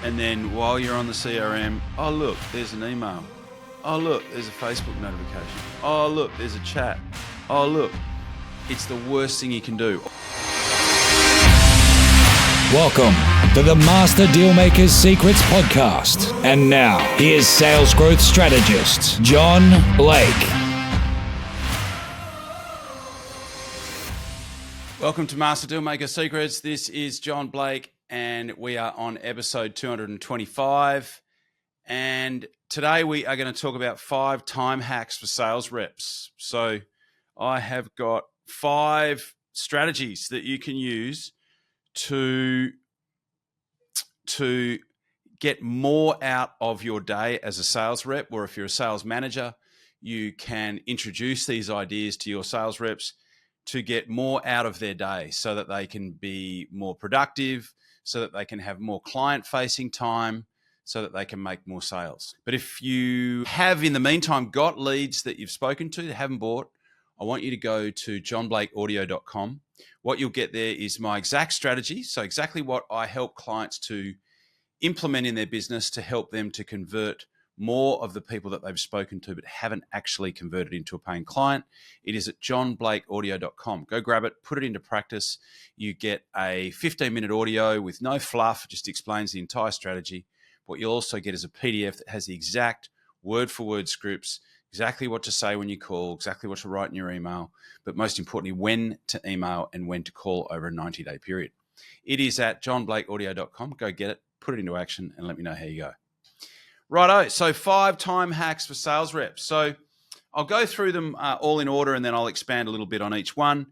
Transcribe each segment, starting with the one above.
And then while you're on the CRM, oh, look, there's an email. Oh, look, there's a Facebook notification. Oh, look, there's a chat. Oh, look, it's the worst thing you can do. Welcome to the Master Dealmaker's Secrets podcast. And now, here's sales growth strategist, John Blake. Welcome to Master Dealmaker Secrets. This is John Blake, and we are on episode 225. And today we are going to talk about 5 time hacks for sales reps. So I have got 5 strategies that you can use to get more out of your day as a sales rep, or if you're a sales manager, you can introduce these ideas to your sales reps to get more out of their day so that they can be more productive, so that they can have more client-facing time, so that they can make more sales. But if you have, in the meantime, got leads that you've spoken to that haven't bought, I want you to go to johnblakeaudio.com. What you'll get there is my exact strategy, so exactly what I help clients to implement in their business to help them to convert more of the people that they've spoken to but haven't actually converted into a paying client. It is at johnblakeaudio.com. Go grab it, put it into practice. You get a 15-minute audio with no fluff, just explains the entire strategy. What you'll also get is a PDF that has the exact word-for-word scripts, exactly what to say when you call, exactly what to write in your email, but most importantly, when to email and when to call over a 90-day period. It is at johnblakeaudio.com. Go get it, put it into action, and let me know how you go. Righto, so 5 time hacks for sales reps. So I'll go through them all in order, and then I'll expand a little bit on each one.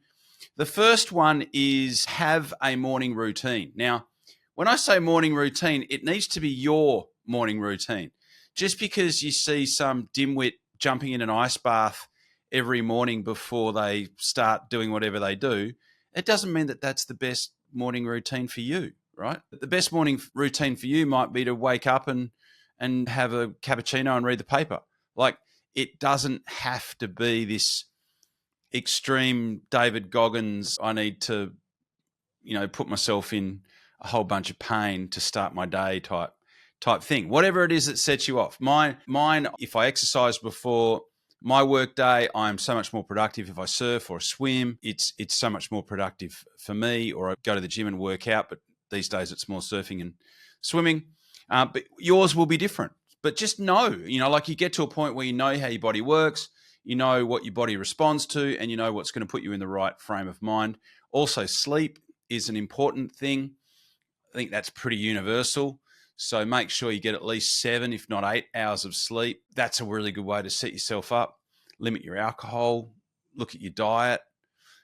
The first one is have a morning routine. Now, when I say morning routine, it needs to be your morning routine. Just because you see some dimwit jumping in an ice bath every morning before they start doing whatever they do, it doesn't mean that that's the best morning routine for you, right? The best morning routine for you might be to wake up and have a cappuccino and read the paper. Like, it doesn't have to be this extreme David Goggins, I need to, put myself in a whole bunch of pain to start my day type thing. Whatever it is that sets you off. Mine, if I exercise before my work day, I'm so much more productive. If I surf or swim, it's so much more productive for me. Or I go to the gym and work out, but these days it's more surfing and swimming. But yours will be different. But just know, like you get to a point where you know how your body works, you know what your body responds to, and you know what's going to put you in the right frame of mind. Also, sleep is an important thing. I think that's pretty universal. So make sure you get at least 7, if not 8 hours of sleep. That's a really good way to set yourself up. Limit your alcohol, look at your diet.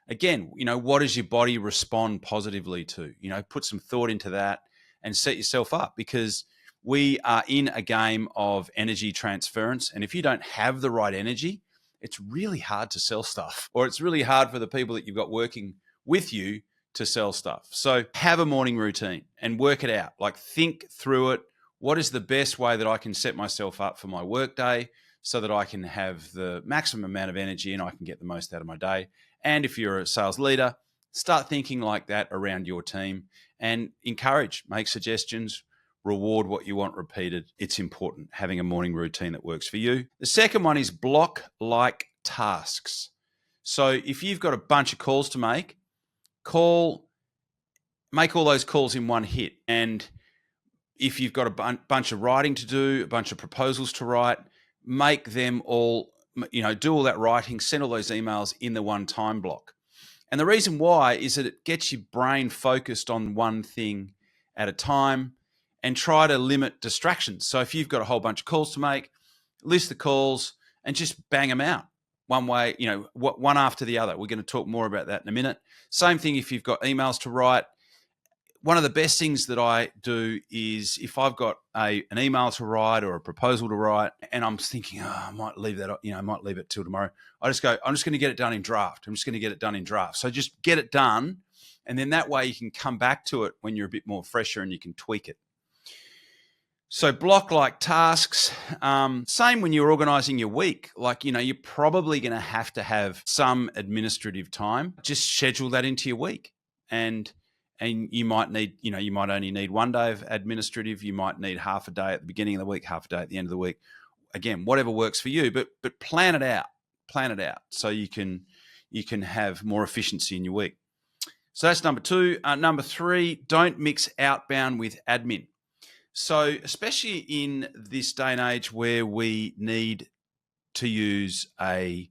Again, what does your body respond positively to? Put some thought into that and set yourself up, because we are in a game of energy transference. And if you don't have the right energy, it's really hard to sell stuff, or it's really hard for the people that you've got working with you to sell stuff. So have a morning routine and work it out. Like, think through it. What is the best way that I can set myself up for my work day so that I can have the maximum amount of energy and I can get the most out of my day? And if you're a sales leader, start thinking like that around your team and encourage, make suggestions, reward what you want repeated. It's important having a morning routine that works for you. The second one is block like tasks. So if you've got a bunch of calls to make all those calls in one hit. And if you've got a bunch of writing to do, a bunch of proposals to write, make them all, do all that writing, send all those emails in the one time block. And the reason why is that it gets your brain focused on one thing at a time, and try to limit distractions. So if you've got a whole bunch of calls to make, list the calls and just bang them out one way, one after the other. We're going to talk more about that in a minute. Same thing if you've got emails to write. One of the best things that I do is, if I've got an email to write or a proposal to write, and I'm thinking, I might leave that, I might leave it till tomorrow. I just go, I'm just going to get it done in draft. So just get it done. And then that way you can come back to it when you're a bit more fresher and you can tweak it. So block like tasks. Same when you're organizing your week. Like, you're probably going to have some administrative time. Just schedule that into your week and and you might only need 1 day of administrative. You might need half a day at the beginning of the week, half a day at the end of the week. Again, whatever works for you, but plan it out. Plan it out so you can have more efficiency in your week. So that's number 2. Number 3, don't mix outbound with admin. So especially in this day and age where we need to use a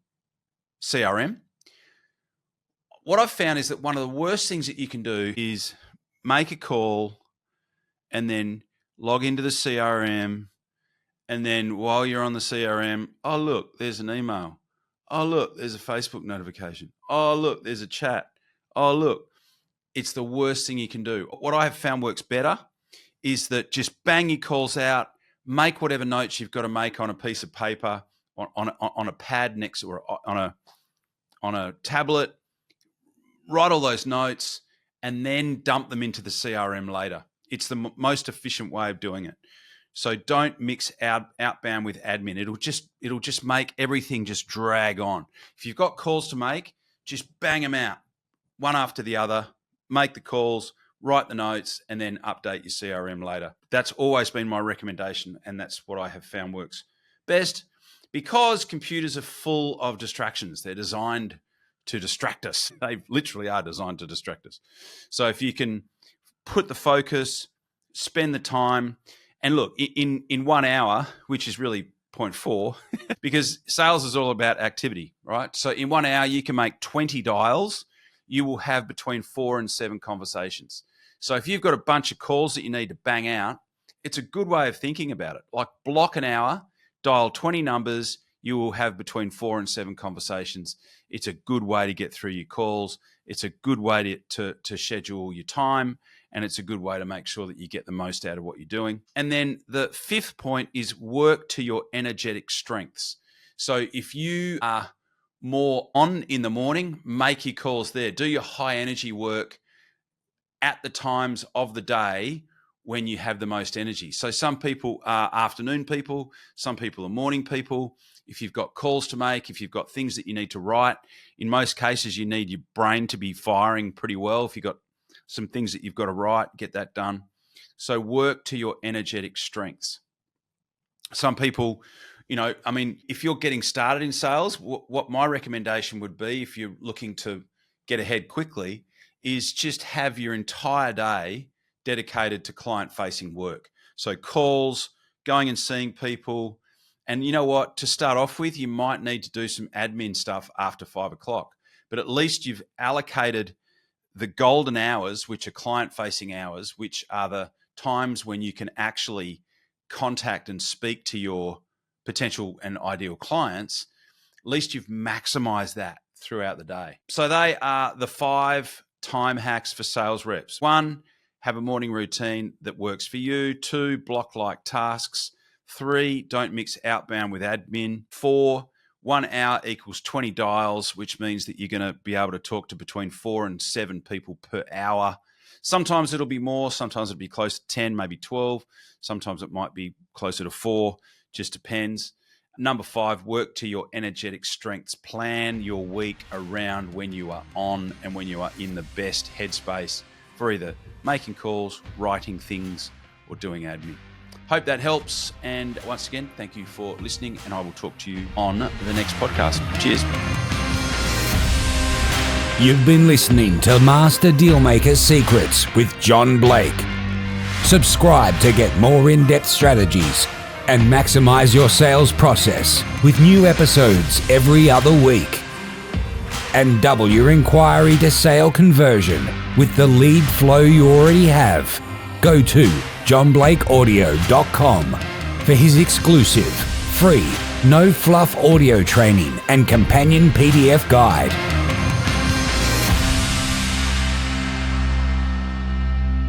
CRM, what I've found is that one of the worst things that you can do is make a call and then log into the CRM, and then while you're on the CRM, oh, look, there's an email. Oh, look, there's a Facebook notification. Oh, look, there's a chat. Oh, look. It's the worst thing you can do. What I have found works better is that just bang your calls out, make whatever notes you've got to make on a piece of paper, on a pad next or on a tablet, write all those notes, and then dump them into the CRM later. It's the most efficient way of doing it. So don't mix outbound with admin. It'll just make everything just drag on. If you've got calls to make, just bang them out, one after the other. Make the calls, write the notes, and then update your CRM later. That's always been my recommendation, and that's what I have found works best, because computers are full of distractions. They're designed to distract us. They literally are designed to distract us. So if you can put the focus, spend the time, and look, in 1 hour, which is really 0.4, because sales is all about activity, right? So in 1 hour, you can make 20 dials. You will have between 4 and 7 conversations. So if you've got a bunch of calls that you need to bang out, it's a good way of thinking about it. Like, block an hour, dial 20 numbers, you will have between 4 and 7 conversations. It's a good way to get through your calls. It's a good way to schedule your time, and it's a good way to make sure that you get the most out of what you're doing. And then the 5th point is work to your energetic strengths. So if you are more on in the morning, make your calls there. Do your high energy work at the times of the day when you have the most energy. So some people are afternoon people, some people are morning people. If you've got calls to make, if you've got things that you need to write, in most cases you need your brain to be firing pretty well. If you've got some things that you've got to write, get that done. So work to your energetic strengths. Some people, if you're getting started in sales, what my recommendation would be, if you're looking to get ahead quickly, is just have your entire day dedicated to client-facing work. So calls, going and seeing people. And you know what? To start off with, you might need to do some admin stuff after 5 o'clock, but at least you've allocated the golden hours, which are client-facing hours, which are the times when you can actually contact and speak to your potential and ideal clients. At least you've maximized that throughout the day. So they are the 5 time hacks for sales reps. 1, have a morning routine that works for you. 2, block like tasks. 3, don't mix outbound with admin. 4, 1 hour equals 20 dials, which means that you're going to be able to talk to between 4 and 7 people per hour. Sometimes it'll be more, sometimes it'll be close to 10, maybe 12. Sometimes it might be closer to 4, just depends. Number 5, work to your energetic strengths. Plan your week around when you are on and when you are in the best headspace for either making calls, writing things, or doing admin. Hope that helps. And once again, thank you for listening, and I will talk to you on the next podcast. Cheers. You've been listening to Master Dealmaker Secrets with John Blake. Subscribe to get more in-depth strategies and maximize your sales process with new episodes every other week. And double your inquiry to sale conversion with the lead flow you already have. Go to johnblakeaudio.com for his exclusive, free, no fluff audio training and companion PDF guide.